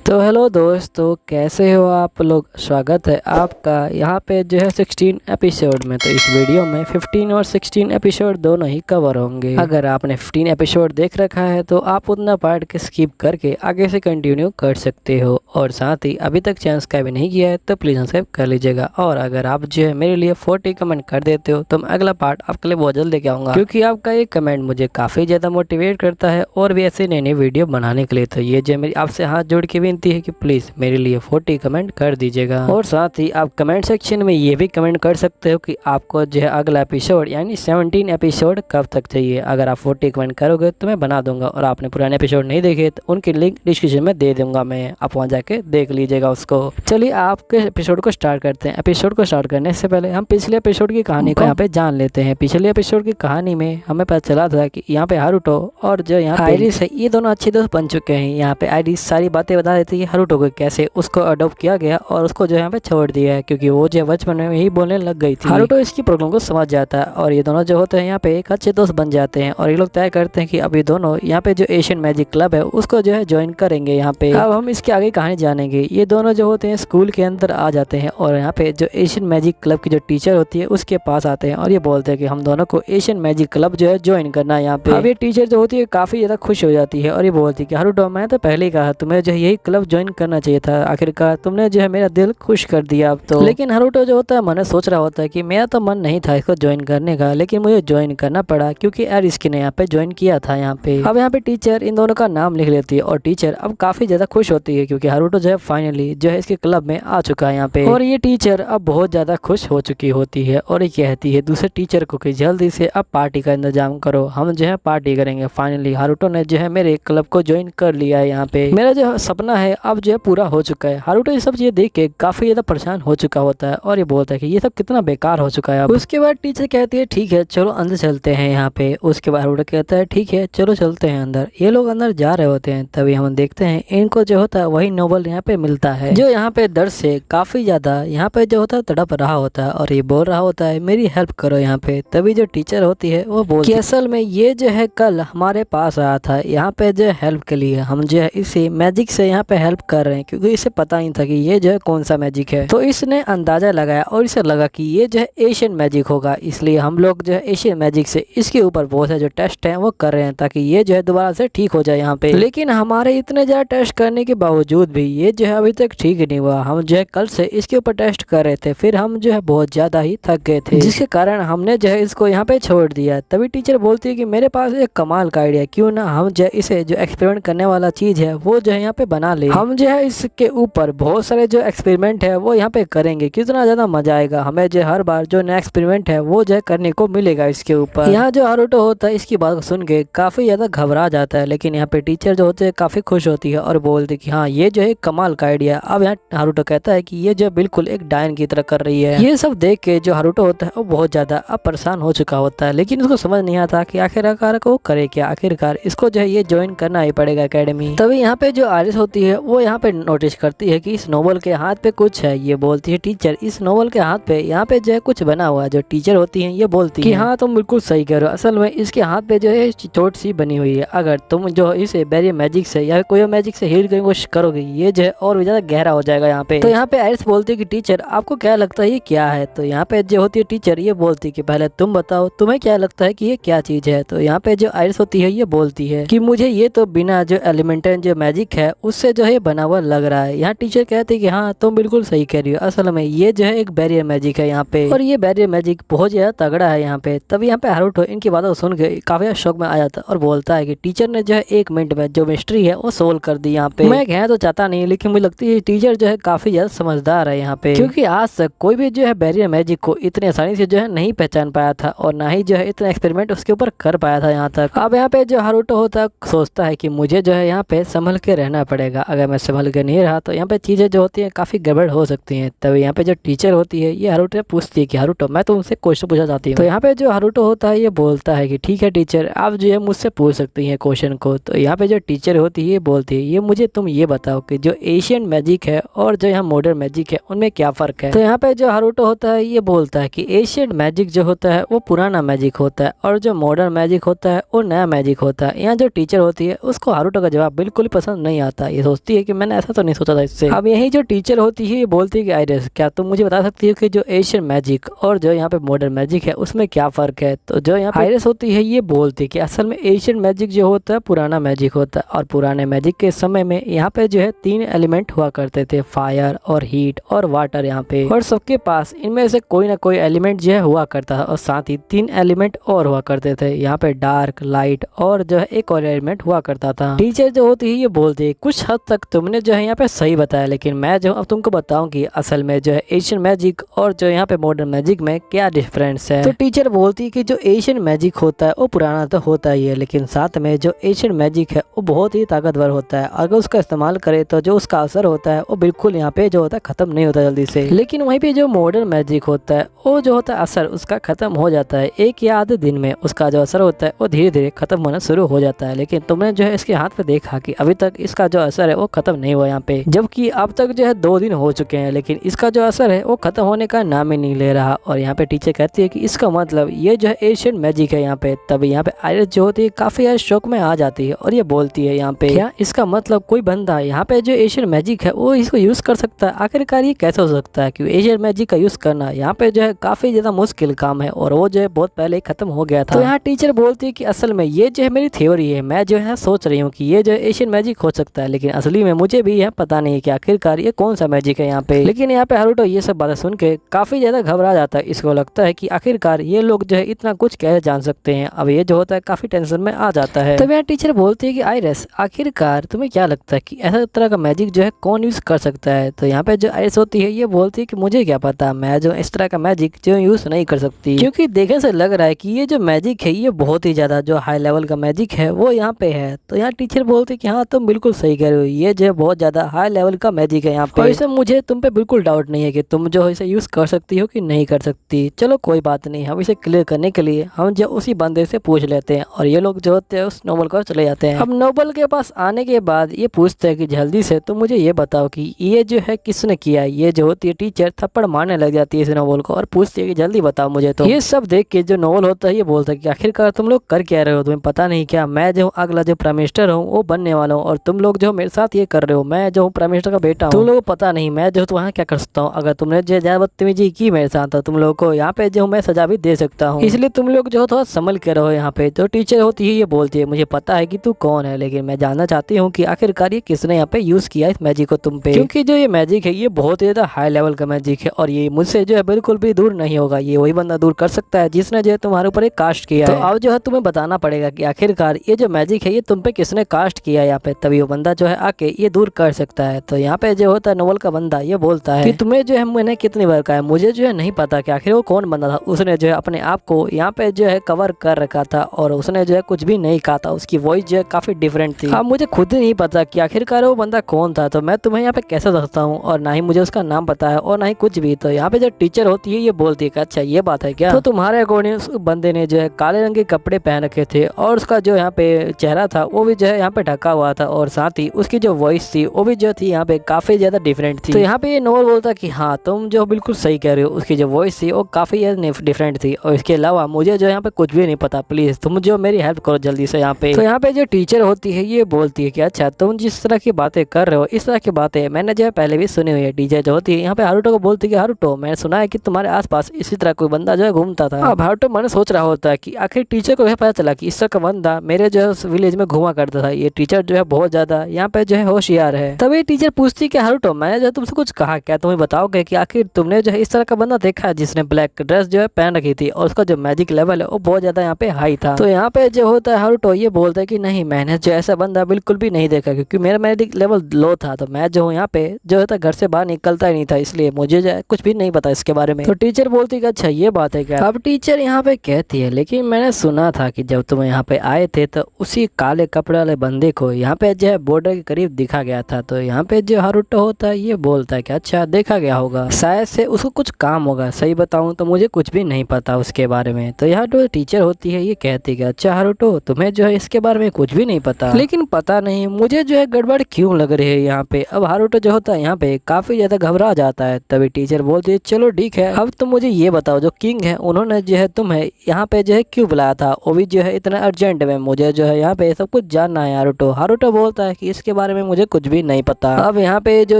तो हेलो दोस्तों, कैसे हो आप लोग। स्वागत है आपका यहाँ पे जो है 16 एपिसोड में। तो इस वीडियो में 15 और 16 एपिसोड दोनों ही कवर होंगे। अगर आपने 15 एपिसोड देख रखा है तो आप उतना पार्ट के स्किप करके आगे से कंटिन्यू कर सकते हो। और साथ ही अभी तक चैनल सब्सक्राइब नहीं किया है तो प्लीज़ सब्सक्राइब कर लीजिएगा। और अगर आप जो है मेरे लिए 40 कमेंट कर देते हो तो मैं अगला पार्ट आपके लिए बहुत जल्द लेके आऊँगा, क्योंकि आपका ये कमेंट मुझे काफ़ी ज़्यादा मोटिवेट करता है और भी ऐसे नई नई वीडियो बनाने के लिए। तो ये जो मेरी आपसे हाथ जोड़ के विनती है कि प्लीज़ मेरे लिए 40 कमेंट कर दीजिएगा। और साथ ही आप कमेंट सेक्शन में ये भी कमेंट कर सकते हो कि आपको जो है अगला एपिसोड यानी 17 एपिसोड कब तक चाहिए। अगर आप 40 कमेंट करोगे तो मैं बना दूंगा। और आपने पुराने एपिसोड नहीं देखे तो उनकी लिंक डिस्क्रिप्शन में दे दूंगा मैं, आप वहाँ जाके देख लीजिएगा उसको। चलिए आपके एपिसोड को स्टार्ट करते हैं। एपिसोड को स्टार्ट करने से पहले हम पिछले एपिसोड की कहानी को यहाँ पे जान लेते हैं। पिछले एपिसोड की कहानी में हमें पता चला था कि यहाँ पे हारुतो और जो यहाँ आइरिस है ये दोनों अच्छे दोस्त बन चुके हैं। यहाँ पे आइरिस सारी बातें बता देती है हारुतो को कैसे उसको अडॉप्ट किया गया और उसको जो यहाँ पे छोड़ दिया है, क्योंकि वो जो बचपन में ही बोलने लग गई थी। हारुतो इसकी प्रॉब्लम को समझ जाता है और ये दोनों जो होते हैं यहाँ पे एक अच्छे दोस्त बन जाते हैं। और ये लोग तय करते हैं कि अभी दोनों यहाँ पे जो एशियन मैजिक क्लब है उसको जो है ज्वाइन करेंगे। यहाँ पे अब हम इसके आगे कहानी जानेंगे। ये दोनों जो होते हैं स्कूल के अंदर आ जाते हैं और यहाँ पे जो एशियन मैजिक क्लब की जो टीचर होती है उसके पास आते हैं और ये बोलते हैं कि हम दोनों को एशियन मैजिक क्लब जो है ज्वाइन करना है यहाँ पे। अब ये टीचर जो होती है काफी ज्यादा खुश हो जाती है और ये बोलती है कि हारुतो मैं तो पहले ही कहा तुम्हें जो है यही क्लब ज्वाइन करना चाहिए था, आखिरकार तुमने जो है मेरा दिल खुश कर दिया अब तो। लेकिन हारुतो जो होता है मन सोच रहा होता है कि मेरा तो मन नहीं था इसको ज्वाइन करने का, लेकिन मुझे ज्वाइन करना पड़ा क्योंकि आइरिस ने यहाँ पे ज्वाइन किया था यहाँ पे। अब यहाँ पे टीचर इन दोनों का नाम लिख लेती है और टीचर अब काफी ज्यादा खुश होती है क्योंकि हारुतो जो है फाइनली जो है इसके क्लब में आ चुका है यहाँ पे। और ये टीचर अब बहुत ज्यादा खुश हो चुकी होती है और ये कहती है दूसरे टीचर को कि जल्दी से अब पार्टी का इंतजाम करो, हम जो है पार्टी करेंगे। फाइनली हारुतो ने जो है मेरे क्लब को ज्वाइन कर लिया है यहाँ पे। मेरा जो सपना है अब जो है पूरा हो चुका है। हारुतो ये सब चीजें देख के काफी ज्यादा परेशान हो चुका होता है और ये बोलता है कि ये सब कितना बेकार हो चुका है अब। उसके बाद टीचर कहती है ठीक है चलो अंदर चलते हैं यहाँ पे। उसके बाद हारुतो कहता है ठीक है चलो चलते हैं अंदर। ये लोग अंदर जा रहे होते हैं तभी हम देखते हैं इनको जो होता है वही नोबल यहाँ पे मिलता है जो यहाँ पे दर्द से काफी ज्यादा यहाँ पे जो होता है तड़प रहा होता है और ये बोल रहा होता है मेरी हेल्प करो यहाँ पे। तभी जो टीचर होती है वो बोलती है असल में ये जो है कल हमारे पास आया था यहाँ पे जो हेल्प के लिए, हम जो है इसे मैजिक से यहाँ पे हेल्प कर रहे हैं क्योंकि इसे पता नहीं था कि ये जो है कौन सा मैजिक है। तो इसने अंदाजा लगाया और इसे लगा कि ये जो है एशियन मैजिक होगा, इसलिए हम लोग जो है एशियन मैजिक से इसके ऊपर बहुत सारे जो टेस्ट हैं वो कर रहे हैं ताकि ये जो है दोबारा से ठीक हो जाए यहाँ पे। लेकिन हमारे इतने ज्यादा टेस्ट करने के बावजूद भी ये जो है अभी तक ठीक नहीं हुआ। हम जो है कल से इसके ऊपर टेस्ट कर रहे थे, फिर हम जो है बहुत ज्यादा ही थक गए थे जिसके कारण हमने जो है इसको यहाँ पे छोड़ दिया। तभी टीचर बोलती है कि मेरे पास एक कमाल का आइडिया, क्यों ना हम जो इसे जो एक्सपेरिमेंट करने वाला चीज है वो जो है यहाँ पे बना ले। हम जो है इसके ऊपर बहुत सारे जो एक्सपेरिमेंट है वो यहाँ पे करेंगे, कितना ज्यादा मजा आएगा। हमें जो हर बार जो नया एक्सपेरिमेंट है वो जो है करने को मिलेगा इसके ऊपर। यहाँ जो हारुतो होता है इसकी बात को सुन के काफी ज्यादा घबरा जाता है, लेकिन यहाँ पे टीचर जो होते हैं काफी खुश होती है और बोलती है कि हाँ ये जो है कमाल का आइडिया। अब यहाँ हारुतो कहता है कि ये जो बिल्कुल एक डायन की तरह कर रही है। ये सब देख के जो हारुतो होता है वो बहुत ज्यादा अब परेशान हो चुका होता है, लेकिन उसको समझ नहीं आता कि आखिरकार को करे क्या। आखिरकार इसको जो है ये ज्वाइन करना ही पड़ेगा एकेडमी। तभी यहाँ पे जो आइरिस होती है वो यहाँ पे नोटिस करती है कि इस नोबल के हाथ पे कुछ है। ये बोलती है टीचर इस नोबल के हाथ पे यहाँ पे जो है कुछ बना हुआ है। जो टीचर होती है ये बोलती है कि हाँ तुम बिल्कुल सही कह रहे हो, असल में इसके हाथ पे जो है चोट सी बनी हुई है। अगर तुम जो इसे बैरियर मैजिक से या कोई मैजिक से हील करने की कोशिश करोगे ये जो है और भी ज्यादा गहरा हो जाएगा यहाँ पे। तो यहाँ पे आइरिस बोलती है कि टीचर आपको क्या लगता है ये क्या है। तो यहाँ पे जो होती है टीचर ये बोलती है कि पहले तुम बताओ तुम्हें क्या लगता है कि ये क्या चीज है। तो यहाँ पे जो आइरिस होती है ये बोलती है कि मुझे ये तो बिना जो एलिमेंटल जो मैजिक है उससे जो है बना हुआ लग रहा है। यहाँ टीचर कहते हैं कि हाँ तुम बिल्कुल सही कह रही हो, असल में ये जो है एक बैरियर मैजिक है यहाँ पे और ये बैरियर मैजिक बहुत ज्यादा तगड़ा है यहाँ पे। तभी यहाँ पे हारुतो इनकी बातों को सुन के काफी शौक में आ जाता है और बोलता है कि टीचर ने जो है 1 मिनट में जो मिस्ट्री है वो सोल्व कर दी यहाँ पे। मैं कहना तो चाहता नहीं, लेकिन मुझे लगती है टीचर जो है काफी ज्यादा समझदार है यहाँ पे, क्योंकि आज तक कोई भी जो है बैरियर मैजिक को इतनी आसानी से जो है नहीं पहचान पाया था और ना ही जो है इतना एक्सपेरिमेंट उसके ऊपर कर पाया था यहाँ तक। अब यहाँ पे जो हारुतो होता है सोचता है कि मुझे जो है यहाँ पे संभल के रहना पड़ेगा, अगर मैं संभल के नहीं रहा तो यहाँ पे चीजें जो होती हैं काफी गड़बड़ हो सकती हैं। तभी यहाँ पे जो टीचर होती है ये हारुतो से पूछती है कि हारुतो मैं तुमसे क्वेश्चन पूछना चाहती हूँ। तो यहाँ पे जो हारुतो होता है ये बोलता है कि ठीक है टीचर आप जो है मुझसे पूछ सकती हैं क्वेश्चन को। तो यहाँ पे जो टीचर होती है ये बोलती है ये मुझे तुम ये बताओ कि जो एशियन मैजिक है और जो यहाँ मॉडर्न मैजिक है उनमें क्या फर्क है। तो यहाँ पे जो हारुतो होता है ये बोलता है कि एशियन मैजिक जो होता है वो पुराना मैजिक होता है और जो मॉडर्न मैजिक होता है वो नया मैजिक होता है। यहाँ जो टीचर होती है उसको हारुतो का जवाब बिल्कुल पसंद नहीं आता। ये सोचती है कि मैंने ऐसा तो नहीं सोचा था इससे। अब यही जो टीचर होती है ये बोलती है कि आइरिस क्या तुम मुझे बता सकती हो कि जो एशियन मैजिक और जो यहाँ पे मॉडर्न मैजिक है उसमें क्या फ़र्क है। तो जो यहाँ पे आइरिस होती है ये बोलती है कि असल में एशियन मैजिक जो होता है पुराना मैजिक होता है, और पुराने मैजिक के समय में यहाँ पे जो है 3 एलिमेंट हुआ करते थे, फायर और हीट और वाटर यहाँ पे, और सबके पास इनमें से कोई ना कोई एलिमेंट जो है हुआ करता था, और साथ ही 3 एलिमेंट और हुआ करते थे यहाँ पे, डार्क, लाइट और जो है एक और एलिमेंट हुआ करता था। टीचर जो होती है ये बोलती है कुछ हद तक तुमने जो है यहाँ पे सही बताया, लेकिन मैं जो अब तुमको बताऊंगी असल में जो है एशियन मैजिक और जो यहाँ पे मॉडर्न मैजिक में क्या डिफरेंस है। तो टीचर बोलती है कि जो एशियन मैजिक होता है वो पुराना तो होता ही है, लेकिन साथ में जो एशियन मैजिक है वो बहुत ही ताकतवर होता है। अगर उसका इस्तेमाल करे तो जो उसका असर होता है वो बिल्कुल यहाँ पे जो होता है खत्म नहीं होता जल्दी से। लेकिन वहीं पे जो मॉडर्न मैजिक होता है वो जो होता है असर उसका खत्म हो जाता है, एक या आधे दिन में उसका जो असर होता है वो धीरे धीरे खत्म होना शुरू हो जाता है। लेकिन तुमने जो है इसके हाथ पे देखा कि अभी तक इसका जो असर है वो खत्म नहीं हुआ यहाँ पे, जबकि अब तक जो है 2 दिन हो चुके हैं, लेकिन इसका जो असर है वो खत्म होने का नाम ही नहीं ले रहा। और यहाँ पे टीचर कहती है कि इसका मतलब ये जो है एशियन मैजिक है यहाँ पे। तभी यहाँ पे आइरिस जो होती है काफी शौक में आ जाती है और ये बोलती है यहाँ पे क्या इसका मतलब कोई बंदा यहाँ पे जो एशियन मैजिक है वो इसको यूज कर सकता है। आखिरकार ये कैसे हो सकता है, क्योंकि एशियन मैजिक का यूज करना यहाँ पे जो है काफी ज्यादा मुश्किल काम है और वो जो है बहुत पहले खत्म हो गया था। तो यहाँ टीचर बोलती है कि असल में ये जो है मेरी थ्योरी है, मैं जो है सोच रही हूँ कि ये जो है एशियन मैजिक हो सकता है, लेकिन असली में मुझे भी यह पता नहीं कि आखिरकार ये कौन सा मैजिक है यहाँ पे। लेकिन यहाँ पे हारुतो ये सब बातें सुन के काफी ज्यादा घबरा जाता है। इसको लगता है कि आखिरकार ये लोग जो है इतना कुछ कैसे जान सकते हैं। अब ये जो होता है काफी टेंशन में आ जाता है। तब यहाँ टीचर बोलती है कि आइरिस आखिरकार तुम्हें क्या लगता है कि ऐसा तरह का मैजिक जो है कौन यूज कर सकता है। तो यहाँ पे जो आइरिस होती है ये बोलती है कि मुझे क्या पता, मैं जो इस तरह का मैजिक जो यूज नहीं कर सकती, क्योंकि देखने से लग रहा है कि ये जो मैजिक है ये बहुत ही ज्यादा जो हाई लेवल का मैजिक है वो यहाँ पे है। तो यहाँ टीचर बोलते हैं कि हाँ तुम बिल्कुल सही कह रहे हो, ये जो है बहुत ज्यादा हाई लेवल का मैजिक है यहाँ पे, और इसे मुझे तुम पे बिल्कुल डाउट नहीं है कि तुम जो इसे यूज कर सकती हो कि नहीं कर सकती। चलो कोई बात नहीं, हम इसे क्लियर करने के लिए हम जो उसी बंदे से पूछ लेते हैं, और ये लोग जो होते हैं उस नोबल को चले जाते हैं। अब नोबल के पास आने के बाद ये पूछते हैं कि जल्दी से तुम मुझे ये बताओ कि ये जो है किसने किया है। ये जो होती है टीचर थप्पड़ मारने लग जाती है इस नोबल को और पूछती है कि जल्दी बताओ मुझे। तो ये सब देख के जो नोबल होता है ये बोलता है कि आखिरकार तुम लोग कर क्या रहे हो, तुम्हें पता नहीं क्या, मैं जो अगला जो प्राइम मिनिस्टर हूँ वो बनने वाला हूँ, और तुम लोग जो मेरे साथ ये कर रहे हो, मैं जो प्राइम मिनिस्टर का बेटा हूँ, तुम लोगों को पता नहीं मैं जो वहाँ क्या कर सकता हूँ। अगर तुमने जो ज्यादा बदतमीजी की मेरे साथ तो तुम लोगों को यहाँ पे जो मैं सजा भी दे सकता हूँ, इसलिए तुम लोग जो थोड़ा संभल के रहो यहाँ पे। तो टीचर होती है ये बोलती है मुझे पता है कि तू कौन है, लेकिन मैं जानना चाहती हूँ कि आखिरकार ये किसने यहाँ पे यूज किया इस मैजिक को तुम पे, क्योंकि जो ये मैजिक है ये बहुत ही ज्यादा हाई लेवल का मैजिक है और ये मुझसे जो है बिल्कुल भी दूर नहीं होगा। ये वही बंदा दूर कर सकता है जिसने जो है तुम्हारे ऊपर एक कास्ट किया है। तो अब जो है तुम्हें बताना पड़ेगा कि आखिरकार ये जो मैजिक है ये तुम पे किसने कास्ट किया है यहाँ पे, तभी वो बंदा जो है आके ये दूर कर सकता है। तो यहाँ पे जो होता है नोबल का बंदा ये बोलता है कि तुम्हें जो है मैंने कितनी बार कहा है, मुझे जो है नहीं पता कि आखिर वो कौन बंदा था। उसने जो है अपने आप को यहाँ पे जो है कवर कर रखा था और उसने जो है कुछ भी नहीं कहा था, उसकी वॉइस जो है काफी डिफरेंट थी। अब मुझे खुद ही नहीं पता कि आखिरकार वो बंदा कौन था, तो मैं तुम्हें यहाँ पे कैसे सकता हूँ, और ना ही मुझे उसका नाम पता है और ना ही कुछ भी। तो यहाँ पे जो टीचर होती है ये बोलती है कि अच्छा ये बात है क्या, तो तुम्हारे अकॉर्डिंग उस बंदे ने जो है काले रंग के कपड़े पहन रखे थे और उसका जो यहाँ पे चेहरा था वो भी जो है यहाँ पे ढका हुआ था, और साथ ही उसकी जो वॉइस थी वो भी जो थी यहाँ पे काफी ज्यादा डिफरेंट थी। तो यहाँ पे ये नोबल बोलता कि हाँ तुम जो बिल्कुल सही कह रहे हो, उसकी जो वॉइस थी वो काफी डिफरेंट थी, और इसके अलावा मुझे जो यहाँ पे कुछ भी नहीं पता, प्लीज तुम जो मेरी हेल्प करो जल्दी से यहाँ पे। तो यहाँ पे जो टीचर होती है ये बोलती है कि अच्छा तुम जिस तरह की बातें कर रहे हो इस तरह की बातें मैंने जो है पहले भी सुनी हुई है। टीचर जो होती है यहाँ पे हारुतो को बोलती है कि हारुतो मैंने सुना है कि तुम्हारे आसपास इसी तरह कोई बंदा जो है घूमता था। अब हारुतो मन सोच रहा होता है कि आखिर टीचर को यह पता चला कि इस तरह का बंदा मेरे जो है विलेज में घुमा करता था। ये टीचर जो है बहुत ज्यादा यहाँ पे जो है होशियार है। तभी टीचर पूछती कि हारुतो मैंने जो तुमसे कुछ कहा, क्या तुम्हें बताओगे कि आखिर तुमने जो है इस तरह का बंदा देखा है जिसने ब्लैक ड्रेस जो है पहन रखी थी और उसका जो मैजिक लेवल है वो बहुत ज्यादा यहाँ पे हाई था। तो यहाँ पे जो होता है हारुतो ये बोलता है कि नहीं मैंने जो ऐसा बंदा बिल्कुल भी नहीं देखा, क्योंकि मेरा मैजिक लेवल लो था, तो मैं जो हूँ यहाँ पे जो होता घर से बाहर निकलता ही नहीं था, इसलिए मुझे जो है कुछ भी नहीं पता इसके बारे में। तो टीचर बोलती है अच्छा ये बात है क्या। अब टीचर यहाँ पे कहती है लेकिन मैंने सुना था कि जब तुम यहाँ पे आए थे तो उसी काले कपड़े वाले बंदे को यहाँ पे जो है बॉर्डर के करीब दिखा गया था। तो यहाँ पे जो हारुतो होता है ये बोलता है कि अच्छा देखा गया होगा, शायद से उसको कुछ काम होगा, सही बताऊं तो मुझे कुछ भी नहीं पता उसके बारे में। तो यहाँ तो टीचर होती है ये कहती है अच्छा हारुतो तुम्हें जो है इसके बारे में कुछ भी नहीं पता, लेकिन पता नहीं मुझे जो है गड़बड़ क्यों लग रही है यहाँ पे। अब हारुतो जो होता है यहाँ पे काफी ज्यादा घबरा जाता है। तभी टीचर बोलती है चलो ठीक है, अब तुम मुझे ये बताओ जो किंग है उन्होंने जो है तुम्हें यहाँ पे जो है क्यों बुलाया था, वो भी जो है इतना अर्जेंट में, मुझे जो है यहाँ पे सब कुछ जानना है हारुतो। हारुतो बोलता है कि इसके बारे बारे में मुझे कुछ भी नहीं पता। अब यहाँ पे जो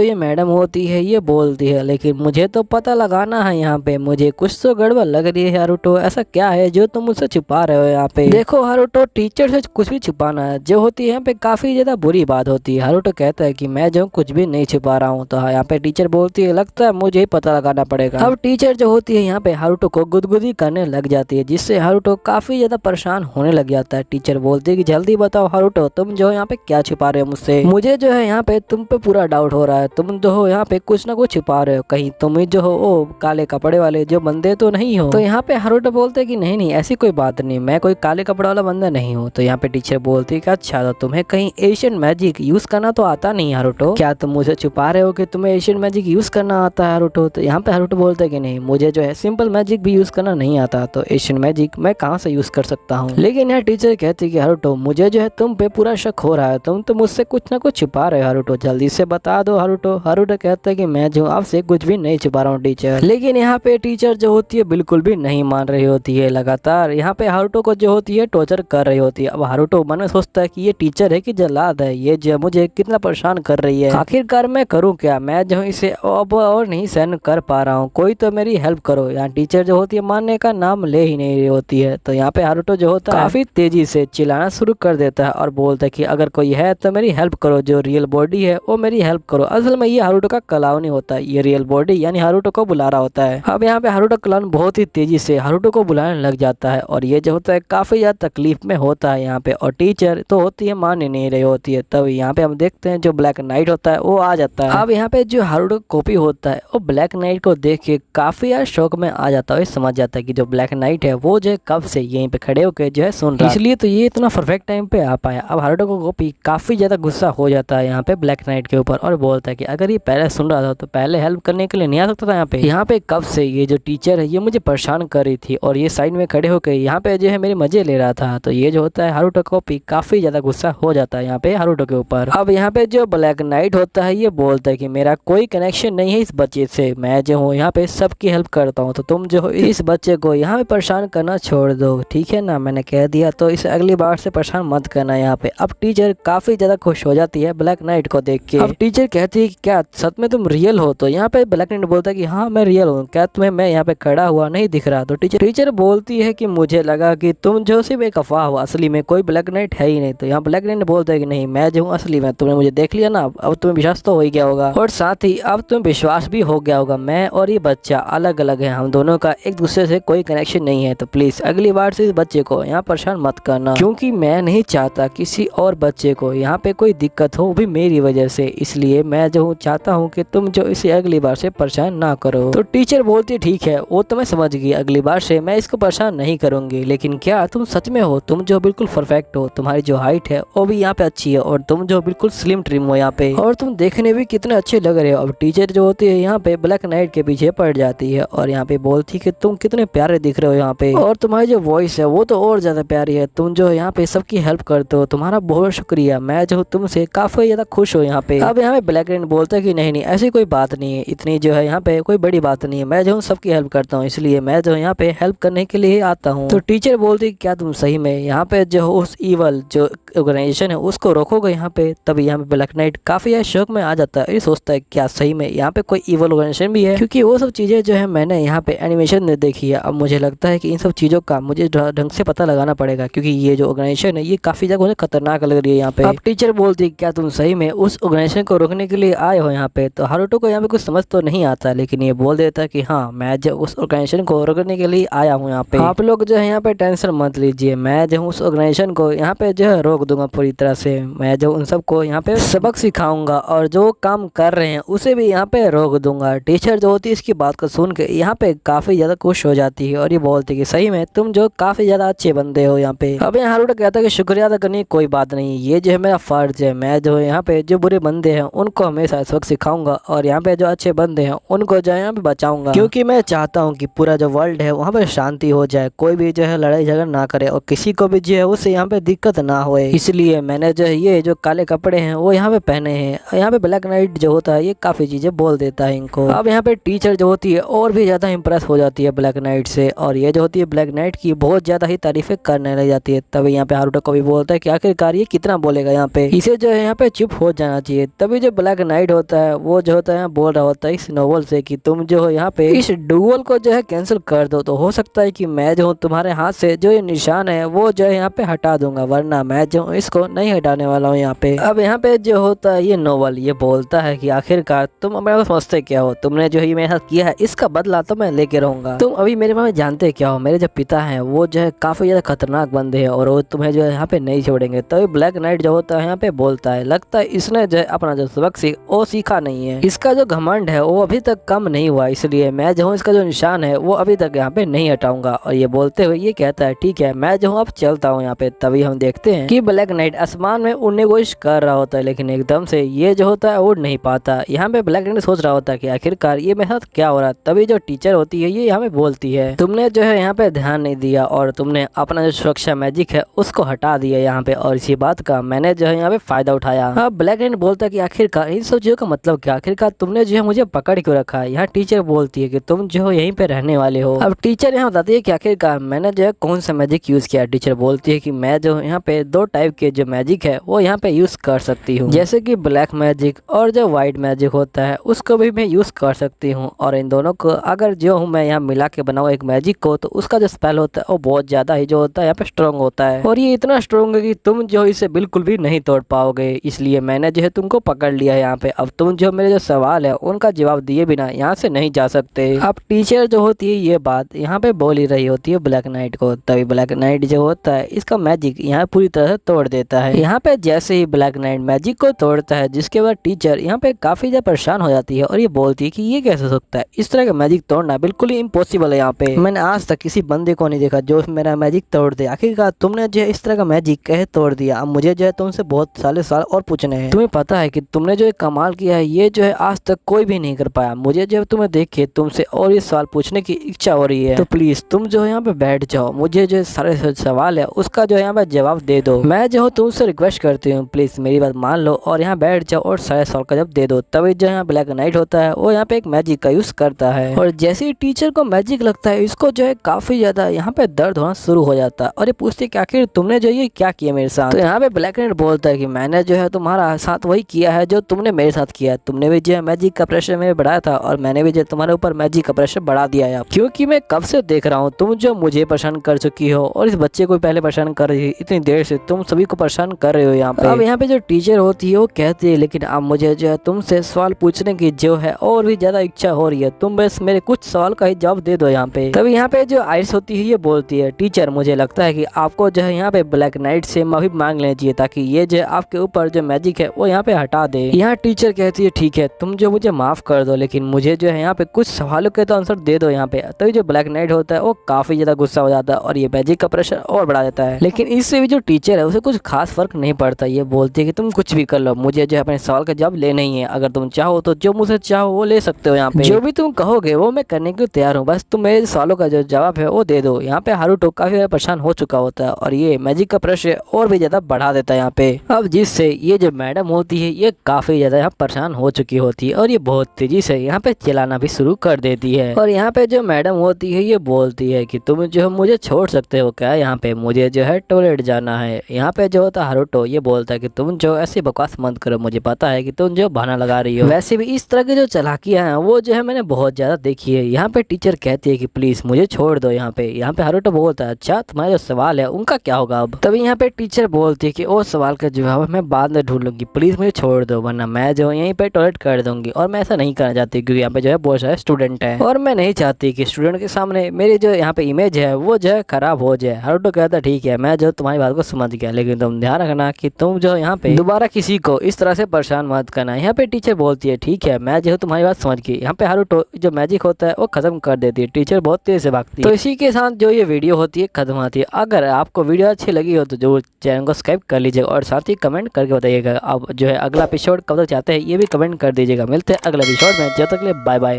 ये मैडम होती है ये बोलती है लेकिन मुझे तो पता लगाना है, यहाँ पे मुझे कुछ तो गड़बड़ लग रही है। हारुतो ऐसा क्या है जो तुम मुझसे छुपा रहे हो? यहाँ पे देखो हारुतो, टीचर से कुछ भी छुपाना है जो होती है यहाँ पे काफी ज्यादा बुरी बात होती है। हारुतो कहता है कि मैं जो कुछ भी नहीं छुपा रहा हूँ। तो यहाँ पे टीचर बोलती है लगता है मुझे ही पता लगाना पड़ेगा। अब टीचर जो होती है यहाँ पे हारुतो को गुदगुदी करने लग जाती है जिससे हारुतो काफी ज्यादा परेशान होने लग जाता है। टीचर बोलती है कि जल्दी बताओ हारुतो, तुम जो यहाँ पे क्या छुपा रहे हो मुझसे? मुझे जो है यहाँ पे तुम पे पूरा डाउट हो रहा है, तुम जो हो यहाँ पे कुछ ना कुछ छुपा रहे हो, कहीं तुम ही जो हो वो काले कपड़े वाले जो बंदे तो नहीं हो? तो यहाँ पे हारुतो बोलते हैं कि नहीं नहीं ऐसी कोई बात नहीं, मैं कोई काले कपड़े वाला बंदा नहीं हूँ। तो यहाँ पे टीचर बोलती है कि अच्छा तो तुम्हें कहीं एशियन मैजिक यूज करना तो आता नहीं हारुतो? क्या तुम मुझे छुपा रहे हो कि तुम्हें एशियन मैजिक यूज करना आता है हारुतो? तो यहाँ पे हारुतो बोलते है कि नहीं, मुझे जो है सिंपल मैजिक भी यूज करना नहीं आता, तो एशियन मैजिक मैं कहाँ से यूज कर सकता हूँ? लेकिन यहाँ टीचर कहती है कि हारुतो मुझे जो है तुम पे पूरा शक हो रहा है, तुम तो मुझसे कुछ ना कुछ छुपा रहे हो हारुतो, जल्दी से बता दो हारुतो। हारुतो कहता है कि मैं जो आपसे कुछ भी नहीं छुपा रहा हूँ टीचर। लेकिन यहाँ पे टीचर जो होती है बिल्कुल भी नहीं मान रही होती है, लगातार यहाँ पे हारुतो को जो होती है टॉर्चर कर रही होती है। अब हारुतो मन में सोचता है कि ये टीचर है कि जल्लाद है, ये जो मुझे कितना परेशान कर रही है, आखिरकार मैं करूँ क्या? मैं जो इसे अब और नहीं सहन कर पा रहा हूँ, कोई तो मेरी हेल्प करो। यहाँ टीचर जो होती है मानने का नाम ले ही नहीं रही होती है। तो यहाँ पे हारुतो जो होता है काफी तेजी से चिल्लाना शुरू कर देता है और बोलता है कि अगर कोई है तो मेरी हेल्प करो, जो रियल बॉडी है वो मेरी हेल्प करो। असल में ये हारुतो का क्लाउन नहीं होता, ये रियल बॉडी यानी हारुतो को बुला रहा होता है। अब यहाँ पे हारुतो क्लाउन बहुत ही तेजी से हारुतो को बुलाने लग जाता है और ये जो होता है काफी ज्यादा तकलीफ में होता है यहाँ पे, और टीचर तो होती है मान ही नहीं रही होती है। तब यहाँ पे हम देखते हैं जो ब्लैक नाइट होता है वो आ जाता है। अब यहाँ पे जो हारुतो कॉपी होता है वो ब्लैक नाइट को देख के काफी यार शौक में आ जाता है, समझ जाता है कि जो ब्लैक नाइट है वो जो है कब से यहीं पे खड़े होकर जो है सुन रहा है, इसलिए तो ये इतना परफेक्ट टाइम पे आ पाया। अब हारुतो को कॉपी काफी ज्यादा गुस्सा हो जाता है यहाँ पे ब्लैक नाइट के ऊपर और बोलता है कि अगर ये पहले सुन रहा था तो पहले हेल्प करने के लिए नहीं आ सकता था यहाँ पे कब से ये जो टीचर है ये मुझे परेशान कर रही थी और ये साइड में खड़े होकर यहाँ पे जो है मेरे मजे ले रहा था। तो ये जो होता है हारुतो कॉपी काफी ज्यादा गुस्सा हो जाता है यहाँ पे हारुतो के ऊपर। अब यहाँ पे जो ब्लैक नाइट होता है ये बोलता है कि मेरा कोई कनेक्शन नहीं है इस बच्चे से, मैं जो हूँ यहाँ पे सबकी हेल्प करता हूँ, तो तुम जो हो इस बच्चे को यहाँ पे परेशान करना छोड़ दो, ठीक है ना? मैंने कह दिया तो इसे अगली बार से परेशान मत करना यहाँ पे। अब टीचर काफी ज्यादा खुश हो जाती है ब्लैक नाइट को देख के। अब टीचर कहती है कि क्या सच में तुम रियल हो? तो यहाँ पे ब्लैक नाइट बोलता है कि हाँ मैं रियल हूँ, क्या तुम्हें मैं यहाँ पे खड़ा हुआ नहीं दिख रहा? तो टीचर बोलती है कि मुझे लगा कि तुम जो सिर्फ एक अफवाह हो, असली में कोई ब्लैक नाइट है ही नहीं। तो यहाँ ब्लैक नाइट बोलता है कि नहीं मैं जो हूँ असली में, तुमने मुझे देख लिया ना, अब तुम्हें विश्वास तो हो ही गया होगा और साथ ही अब तुम्हें विश्वास भी हो गया होगा मैं और ये बच्चा अलग अलग है, हम दोनों का एक दूसरे से कोई कनेक्शन नहीं है। तो प्लीज अगली बार से इस बच्चे को यहाँ परेशान मत करना, क्योंकि मैं नहीं चाहता किसी और बच्चे को यहाँ पे कोई दिक्कत हो, वो भी मेरी वजह से, इसलिए मैं जो चाहता हूँ कि तुम जो इसे अगली बार से परेशान ना करो। तो टीचर बोलती ठीक है वो तो मैं समझ गई, अगली बार से मैं इसको परेशान नहीं करूंगी, लेकिन क्या तुम सच में हो? तुम जो बिल्कुल परफेक्ट हो, तुम्हारी जो हाइट है वो भी यहाँ पे अच्छी है और तुम जो बिल्कुल स्लिम ट्रिम हो यहाँ पे, और तुम देखने भी कितने अच्छे लग रहे हो। अब टीचर जो होती है यहाँ पे ब्लैक नाइट के पीछे पड़ जाती है और यहाँ पे बोलती है कि तुम कितने प्यारे दिख रहे हो यहाँ पे, और तुम्हारी जो वॉइस है वो तो और ज्यादा प्यारी है, तुम जो यहाँ पे सबकी हेल्प करते हो, तुम्हारा बहुत शुक्रिया, मैं जो तुमसे काफी ज्यादा खुश हूँ यहाँ पे। अब यहाँ पे ब्लैक नाइट बोलता है कि नहीं नहीं ऐसी कोई बात नहीं है, इतनी जो है यहाँ पे कोई बड़ी बात नहीं है, मैं जो सबकी हेल्प करता हूँ, इसलिए मैं जो यहाँ पे हेल्प करने के लिए आता हूँ। तो टीचर बोलती क्या तुम सही में यहाँ पे जो उस ईवल जो ऑर्गेनाइजेशन है उसको रोकोगे यहाँ पे? तभी यहाँ पे ब्लैक नाइट काफी शौक में आ जाता है, ये सोचता है क्या सही में यहाँ पे कोई ईवल ऑर्गेनाइजेशन भी है, क्योंकि वो सब चीजें जो है मैंने यहाँ पे एनिमेशन में देखी है। अब मुझे लगता है कि इन सब चीजों का मुझे ढंग से पता लगाना पड़ेगा, क्योंकि ये जो ऑर्गेनाइजेशन है ये काफी ज्यादा खतरनाक लग रही है यहाँ पे। अब टीचर बोलती क्या तुम सही में उस ऑर्गेनाइजेशन को रोकने के लिए आए हो यहाँ पे? तो हारुतो को यहाँ पे कुछ समझ तो नहीं आता, लेकिन ये बोल देता है कि हाँ मैं जो उस ऑर्गेनाइजेशन को रोकने के लिए आया हूँ यहाँ पे, आप लोग जो है यहाँ पे टेंशन मत लीजिए, मैं जो हूँ उस ऑर्गेनाइजेशन को यहाँ पे जो है रोक दूंगा पूरी तरह से, मैं जो उन सबको यहाँ पे सबक सिखाऊंगा और जो काम कर रहे हैं उसे भी यहाँ पे रोक दूंगा। टीचर जो होती है इसकी बात को सुन के यहाँ पे काफी ज्यादा खुश हो जाती है और ये बोलती है कि सही में तुम जो काफी ज्यादा अच्छे बंदे हो यहाँ पे। अब यहाँ हारुतो कहता है कि शुक्रिया अदा करने की कोई बात नहीं, ये जो है मेरा फर्ज है, मैं जो यहाँ पे जो बुरे बंदे हैं उनको हमेशा सबक सिखाऊंगा और यहाँ पे जो अच्छे बंदे हैं उनको जो है यहाँ पे बचाऊंगा, क्योंकि मैं चाहता हूँ कि पूरा जो वर्ल्ड है वहाँ पे शांति हो जाए, कोई भी जो है लड़ाई झगड़ा ना करे और किसी को भी जो है उससे यहाँ पे दिक्कत ना हो, इसलिए मैंने जो है ये जो काले कपड़े हैं वो यहाँ पे पहने हैं। यहाँ पे ब्लैक नाइट जो होता है ये काफी चीजें बोल देता है इनको। अब यहाँ पे टीचर जो होती है और भी ज्यादा इंप्रेस हो जाती है ब्लैक नाइट से और ये जो होती है ब्लैक नाइट की बहुत ज्यादा ही तारीफें करने लग जाती है। तभी यहाँ पे हारुतो को भी बोलता है कि आखिरकार ये कितना बोलेगा यहाँ पे, इसे जो है यहाँ पे चुप हो जाना चाहिए। तभी जो ब्लैक नाइट होता है वो जो होता है बोल रहा होता है इस नोवेल से कि तुम जो हो यहाँ पे इस डुअल को जो है कैंसिल कर दो, तो हो सकता है कि मैं जो हूँ तुम्हारे हाथ से जो ये निशान है वो जो है यहाँ पे हटा दूंगा, वरना मैं जो इसको नहीं हटाने वाला हूँ यहाँ पे। अब यहाँ पे जो होता है ये नोवेल ये बोलता है कि आखिरकार तुम मेरे को समझते क्या हो, तुमने जो ये मेरे साथ किया है इसका बदला तो मैं लेके रहूंगा। तुम अभी मेरे बारे में जानते क्या हो, मेरे जो पिता हैं वो जो है काफी ज्यादा खतरनाक बंदे हैं और वो तुम्हें जो है यहाँ पे नहीं छोड़ेंगे। तभी ब्लैक नाइट जो होता है यहाँ पे बोलता है लगता है इसने जो है अपना जो सबक वो सीखा नहीं है, इसका जो घमंड है वो अभी तक कम नहीं हुआ, इसलिए मैं जो हूँ इसका जो निशान है वो अभी तक यहाँ पे नहीं हटाऊंगा। और ये बोलते हुए ये कहता है ठीक है मैं जो हूँ अब चलता हूँ यहाँ पे। तभी हम देखते हैं कि ब्लैक नाइट आसमान में उड़ने की कोशिश कर रहा होता है, लेकिन एकदम से ये जो होता है उड़ नहीं पाता। यहाँ पे ब्लैक नाइट सोच रहा होता है कि आखिरकार ये मेरे साथ क्या हो रहा है। तभी जो टीचर होती है ये यहाँ पे बोलती है तुमने जो है यहाँ पे ध्यान नहीं दिया और तुमने अपना जो सुरक्षा मैजिक है उसको हटा दिया यहाँ पे, और इसी बात का मैंने जो है यहाँ पे फायदा उठाया। अब ब्लैक नाइट बोलता है कि आखिरकार इन सब चीजों का मतलब क्या, आखिरकार तुमने जो है मुझे पकड़ क्यों रखा है। यहाँ टीचर बोलती है कि तुम जो हो यहीं पे रहने वाले हो। अब टीचर यहाँ बताती है कि आखिरकार मैंने जो है कौन सा मैजिक यूज किया। टीचर बोलती है कि मैं जो यहाँ पे दो टाइप के जो मैजिक है वो यहाँ पे यूज कर सकती हूँ, जैसे कि ब्लैक मैजिक और जो व्हाइट मैजिक होता है उसको भी मैं यूज कर सकती हूँ। और इन दोनों को अगर जो हूँ मैं यहाँ मिला के बनाऊँ एक मैजिक को, तो उसका जो स्पेल होता है वो बहुत ज्यादा ही जो होता है यहाँ पे स्ट्रॉन्ग होता है, और ये इतना स्ट्रॉन्ग है कि तुम जो इसे बिल्कुल भी नहीं तोड़ पाओगे। इसलिए मैंने जो है तुमको पकड़ लिया है यहाँ पे। अब तुम जो मेरे जो सवाल है उनका जवाब दिए बिना यहाँ से नहीं जा सकते। अब टीचर जो होती है ये बात यहाँ पे बोल ही रही होती है ब्लैक नाइट को। तभी ब्लैक नाइट जो होता है इसका मैजिक यहाँ पूरी तरह से तोड़ देता है। यहाँ पे जैसे ही ब्लैक नाइट मैजिक को तोड़ता है जिसके बाद टीचर यहाँ पे काफी ज्यादा परेशान हो जाती है और ये बोलती है कि ये कैसे हो सकता है, इस तरह का मैजिक तोड़ना बिल्कुल ही इम्पॉसिबल है। यहाँ पे मैंने आज तक किसी बंदे को नहीं देखा जो मेरा मैजिक तोड़ दे। आखिरकार तुमने जो है इस तरह का मैजिक कैसे तोड़ दिया। अब मुझे जो है तुमसे बहुत साल और पूछने हैं। तुम्हें पता है कि तुमने जो कमाल किया है ये जो है आज तक कोई भी नहीं कर पाया। मुझे जो तुम्हें देख के तुमसे और ये सवाल पूछने की इच्छा हो रही है, तो प्लीज तुम जो है यहाँ पे बैठ जाओ, मुझे जो सारे सवाल है उसका जो है यहाँ पे जवाब दे दो। मैं जो तुमसे रिक्वेस्ट करती हूँ प्लीज मेरी बात मान लो और यहाँ बैठ जाओ और सारे सवाल का जवाब दे दो। तभी जो यहाँ ब्लैक नाइट होता है वो यहाँ पे एक मैजिक का यूज करता है, और जैसे ही टीचर को मैजिक लगता है इसको जो है काफी ज्यादा यहाँ पे दर्द होना शुरू हो जाता है और ये पूछती कि आखिर तुमने जो ये क्या किया मेरे साथ। तो यहाँ पे ब्लैक नाइट बोलता है कि मैंने जो है तुम्हारा साथ वही किया है जो तुमने मेरे साथ किया। तुमने भी जो है मैजिक का प्रेशर में बढ़ाया था और मैंने भी जो तुम्हारे ऊपर मैजिक का प्रेशर बढ़ा दिया है, क्योंकि मैं कब से देख रहा हूँ तुम जो मुझे परेशान कर चुकी हो और इस बच्चे को पहले परेशान कर रही, इतनी देर से तुम सभी को परेशान कर रहे हो यहाँ पे। अब यहाँ पे जो टीचर होती है वो कहती है लेकिन अब मुझे जो है तुमसे सवाल पूछने की जो है और भी ज्यादा इच्छा हो रही है, तुम बस मेरे कुछ सवाल का ही जवाब दे दो यहाँ पे। तभी यहाँ पे जो आइरिस होती है ये बोलती है टीचर मुझे लगता है कि आपको जो है यहाँ पे ब्लैक नाइट से माफी मांग लेनी चाहिए ताकि ये जो आपके ऊपर जो मैजिक है वो यहाँ पे हटा दे। यहाँ टीचर कहती है ठीक है तुम जो मुझे माफ कर दो, लेकिन मुझे जो है यहाँ पे कुछ सवालों के तो आंसर दे दो यहाँ पे। तभी जो ब्लैक नाइट होता है वो काफी ज्यादा गुस्सा हो जाता है और ये मैजिक का प्रेशर और बढ़ा देता है। लेकिन इससे भी जो टीचर है उसे कुछ खास फर्क नहीं पड़ता। ये बोलती है कि तुम कुछ भी कर लो, मुझे जो है अपने सवाल का जवाब लेना ही है। अगर तुम चाहो तो जो मुझसे चाहो वो ले सकते हो, यहाँ पे जो भी तुम कहोगे वो मैं करने के लिए तैयार हूँ, बस तुम मेरे सवालों का जो जवाब है वो दे दो। यहाँ पे हारुतो काफी ज्यादा परेशान हो चुका होता है और ये मैजिक का प्रेशर और भी ज्यादा बढ़ा देता है यहाँ पे। अब जिससे ये जो मैडम होती है ये काफी ज्यादा यहाँ परेशान हो चुकी होती है और ये बहुत तेजी से यहाँ पे चिल्लाना भी शुरू कर देती है। और यहाँ पे जो मैडम होती है ये बोलती है कि तुम जो मुझे छोड़ सकते हो क्या, यहाँ पे मुझे जो है टॉयलेट जाना है। यहाँ पे जो होता है हारुतो ये बोलता है कि तुम जो ऐसी बकवास मत करो, मुझे पता है कि तुम जो बहाना लगा रही हो। वैसे भी इस तरह की जो चालाकियां हैं वो जो है मैंने बहुत ज्यादा देखी है। यहाँ पे टीचर कहती है कि प्लीज मुझे छोड़ दो यहाँ पे। यहाँ पे हारुतो बोलता है अच्छा तुम्हारा जो सवाल है उनका क्या होगा अब। तभी यहाँ पे टीचर बोलती है कि वो सवाल का जवाब मैं बाद में ढूंढ लूंगी, प्लीज मुझे छोड़ दो वरना मैं जो यहीं पे टॉयलेट कर दूंगी। और मैं ऐसा नहीं करना चाहती क्योंकि यहाँ पे जो है बहुत सारे स्टूडेंट है और मैं नहीं चाहती कि स्टूडेंट के सामने मेरी जो यहाँ पे इमेज है वो जो है खराब हो जाए। हारुतो कहता ठीक है मैं जो तुम्हारी बात को समझ गया, लेकिन तुम ध्यान रखना कि तुम जो यहाँ पे दोबारा किसी को इस तरह से परेशान मत करना। यहाँ पे टीचर बोलती है ठीक है मैं जो तुम्हारी बात समझ गई। यहाँ पे हारुतो जो मैजिक होता है वो खत्म कर देती है। टीचर बहुत तेज से भागती है। तो इसी के साथ जो ये वीडियो होती है खत्म होती है। अगर आपको वीडियो अच्छी लगी हो तो जो चैनल को सब्सक्राइब कर लीजिएगा और साथ ही कमेंट करके बताइएगा आप जो है अगला एपिसोड कब तक चाहते हैं ये भी कमेंट कर दीजिएगा। मिलते हैं अगले एपिसोड में, जब तक के लिए बाय बाय।